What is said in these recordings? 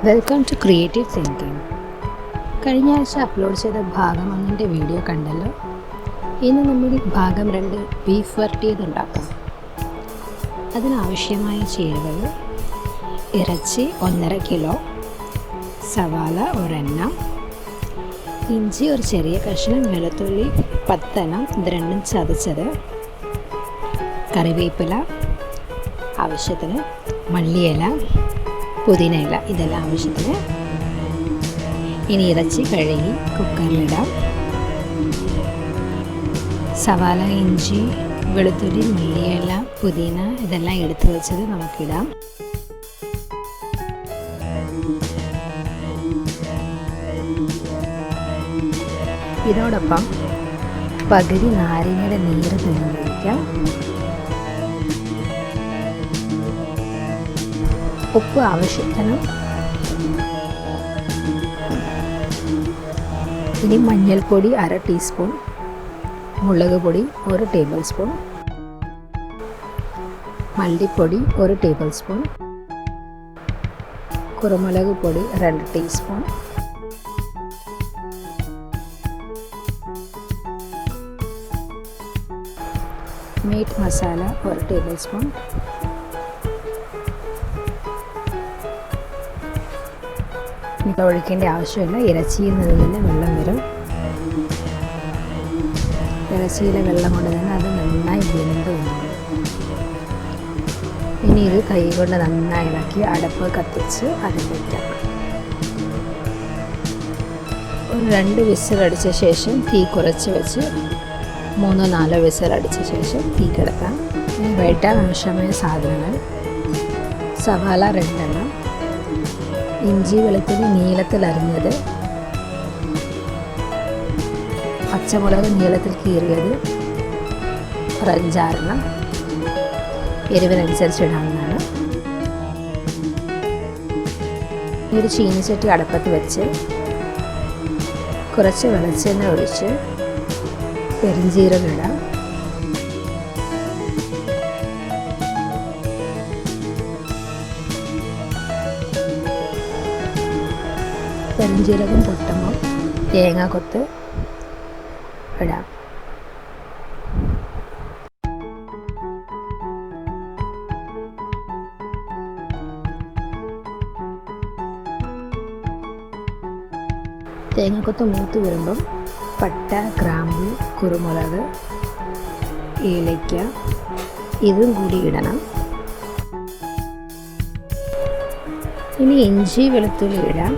Welcome to creative thinking. കഴിഞ്ഞ ആഴ്ച upload ചെയ്ത ഭാഗം 1 വീഡിയോ കണ്ടല്ലോ. ഇന്ന് നമ്മൾ ഭാഗം 2 ബീഫ് വരട്ടിയത് ഉണ്ടാക്കാം. അതിനാവശ്യമായ ചേരുവകൾ: ഇറച്ചി 1.5 കിലോ, സവാള ഒരെണ്ണം, ഇഞ്ചി ഒരു ചെറിയ കഷ്ണം, വെളുത്തുള്ളി 10 എണ്ണം, ഇത് രണ്ടും ചതച്ചത്, കറിവേപ്പില ആവശ്യത്തിന്, മല്ലിയില, പുതിന ഇല, ഇതെല്ലാം ആവശ്യത്തിന്. ഇനി ഇറച്ചി കഴുകി കുക്കറിലിടാം. സവാള, ഇഞ്ചി, വെളുത്തുള്ളി, മല്ലിയില, പുതിന ഇതെല്ലാം എടുത്തു വെച്ചത് നമുക്കിടാം. ഇതോടൊപ്പം പകുതി നാരങ്ങയുടെ നീര് പിഴിഞ്ഞൊഴിക്കാം. ഉപ്പ് ആവശ്യത്തിന്. ഇനി മഞ്ഞൾപ്പൊടി 1/2 ടീസ്പൂൺ, മുളക് പൊടി 1 ടേബിൾ സ്പൂൺ, മല്ലിപ്പൊടി 1 ടേബിൾ സ്പൂൺ, കുരുമുളക് പൊടി 2 teaspoon, meat masala 1 tablespoon, ഒഴിക്കേണ്ട ആവശ്യമില്ല. ഇറച്ചിയിൽ നിന്ന് തന്നെ വെള്ളം വരും. ഇറച്ചിയിലെ വെള്ളം കൊണ്ട് തന്നെ അത് നന്നായി വെന്ത് വന്നു. ഇനി ഇത് കൈ കൊണ്ട് നന്നായി ഇളക്കി അടപ്പ് കത്തിച്ച് അതിൽ വയ്ക്കാം. ഒരു 2 വിസിലടിച്ച ശേഷം തീ കുറച്ച് വെച്ച് 3-4 വിസിലടിച്ച ശേഷം തീ കിടക്കാം. ഇനി വഴറ്റാൻ ആവശ്യമായ സാധനങ്ങൾ: സവാള 2 എണ്ണം, ഇഞ്ചി വെളുത്തുള്ളി നീളത്തിൽ അരിഞ്ഞത്, പച്ചമുളക് നീളത്തിൽ കീറിയത് 5-6 എണ്ണം, എരിവിനനുസരിച്ച് ഇടാവുന്നതാണ്. ഒരു ചീനിച്ചട്ടി അടുപ്പത്ത് വെച്ച് കുറച്ച് വെളിച്ചെണ്ണ ഒഴിച്ച് പെരിഞ്ചീരകം ഇടാം. പെരിഞ്ചീരകം പൊട്ടുമ്പോൾ തേങ്ങാക്കൊത്ത് ഇടാം. തേങ്ങാക്കൊത്ത് മൂത്ത് വരുമ്പം പട്ട, ഗ്രാമ്പു, കുരുമുളക്, ഏലയ്ക്ക ഇതും കൂടി ഇടണം. ഇനി ഇഞ്ചി വെളുത്തുള്ളി ഇടാം.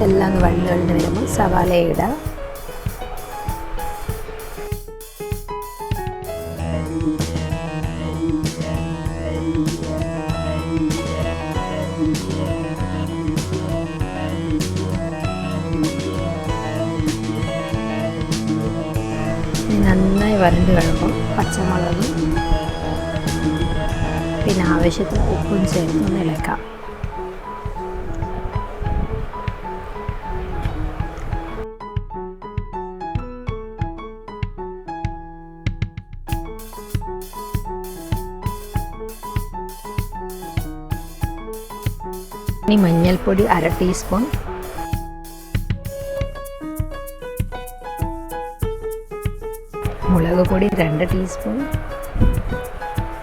എല്ലാം വഴണ്ട് വരുമ്പോൾ സവാള ഇടാം. നന്നായി വരണ്ട് കഴിയുമ്പോൾ പച്ചമുളകും പിന്നെ ആവശ്യത്തിന് ഉപ്പും ചേർത്ത് ഒന്ന് ഇളക്കാം. ഇനി മഞ്ഞൾപ്പൊടി 1/2 ടീസ്പൂൺ, മുളക് പൊടി 2 ടീസ്പൂൺ,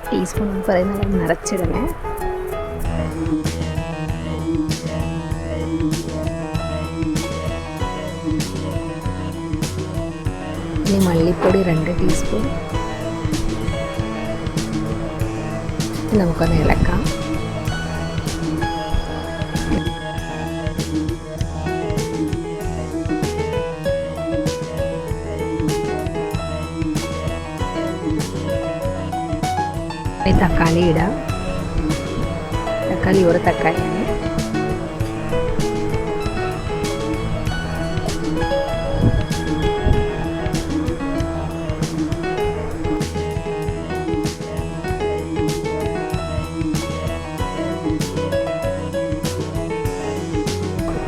ടീസ്പൂൺ എന്ന് പറയുന്നത് നിറച്ചിടണേ. ഇനി മല്ലിപ്പൊടി 2 ടീസ്പൂൺ. നമുക്കൊന്ന് ഇളക്കാം. തക്കാളി ഇടാം. തക്കാളി 1 തക്കാളിയാണ്.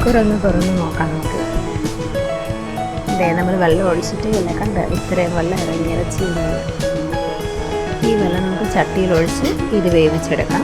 കുക്കറൊന്ന് തുറന്ന് നോക്കാം നമുക്ക്. ഇതേ നമ്മൾ വെള്ളം ഒഴിച്ചിട്ട് ഇല്ല കണ്ട ഇത്രയും വെള്ളം ഇറങ്ങി ഇറച്ചിയില്ല. ഈ വെള്ളം നമുക്ക് ചട്ടിയിലൊഴിച്ച് ഇത് വേവിച്ചെടുക്കാം.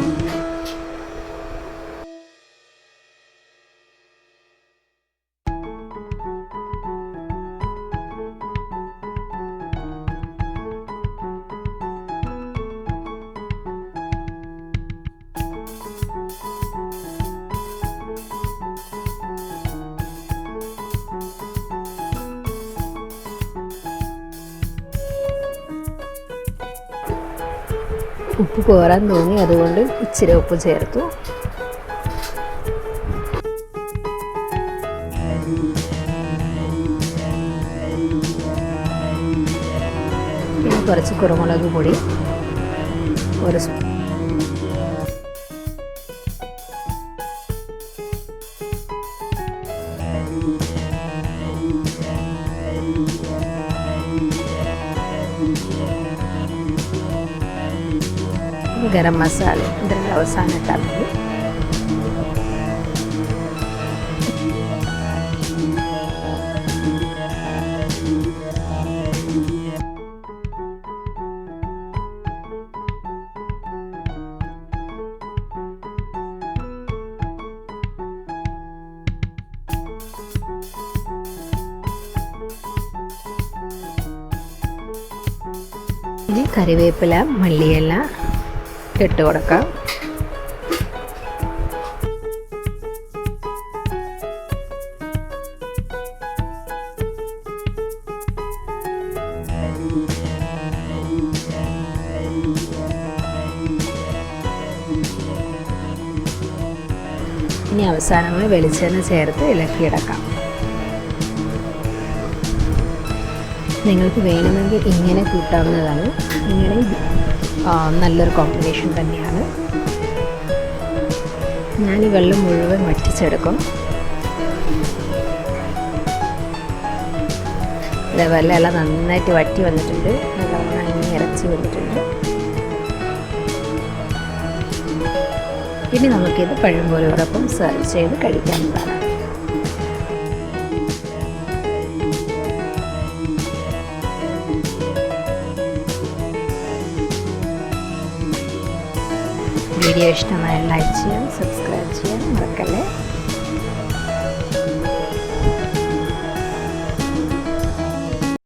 ഉപ്പ് പോരാൻ തോന്നി, അതുകൊണ്ട് ഇച്ചിരി ഉപ്പ് ചേർത്തു. പിന്നെ കുറച്ച് കുരുമുളക് പൊടി, ഒരു ഗരം മസാല ഇതിൻ്റെ അവസാനം ഇട്ടാൽ മതി. ഇനി കറിവേപ്പില, മല്ലിയില ഇട്ട് കൊടുക്കാം. ഇനി അവസാനമായി വെളിച്ചെണ്ണ ചേർത്ത് ഇളക്കിയെടുക്കാം. നിങ്ങൾക്ക് വേണമെങ്കിൽ ഇങ്ങനെ കൂട്ടാവുന്നതാണ്. ഇങ്ങനെ നല്ലൊരു കോമ്പിനേഷൻ തന്നെയാണ്. ഞാൻ ഈ വെള്ളം മുഴുവൻ വറ്റിച്ചെടുക്കും. വെള്ളം എല്ലാം നന്നായിട്ട് വറ്റി വന്നിട്ടുണ്ട്. വെള്ളം നന്നായി ഇറച്ചി വന്നിട്ടുണ്ട്. ഇനി നമുക്കിത് പഴംപൊരിയോടൊപ്പം സെർവ് ചെയ്ത് കഴിക്കാവുന്നതാണ്. വീഡിയോ ഇഷ്ടമായ ലൈക്ക് ചെയ്യാം, സബ്സ്ക്രൈബ്